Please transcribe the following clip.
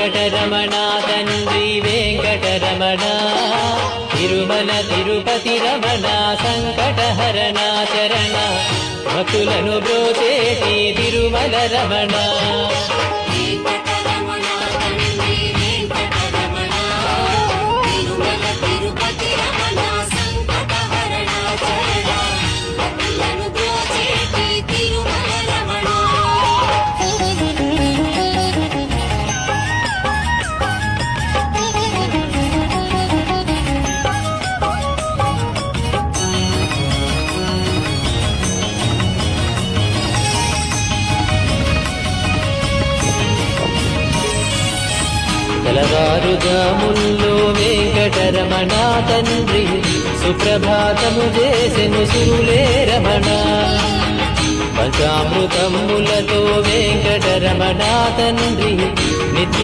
వెంకటరమణ తండ్రి వెంకటరమణ తిరుమల తిరుపతి రమణ సంకటహరణ చరణ భక్తులను బ్రోచేటి తిరుమల రమణ తెల్లవారుజాముల్లో వెంకటరమణ తండ్రి సుప్రభాతము చేసెను సురులే రమణ పంచామృతములతో వెంకటరమణ తండ్రి నిత్య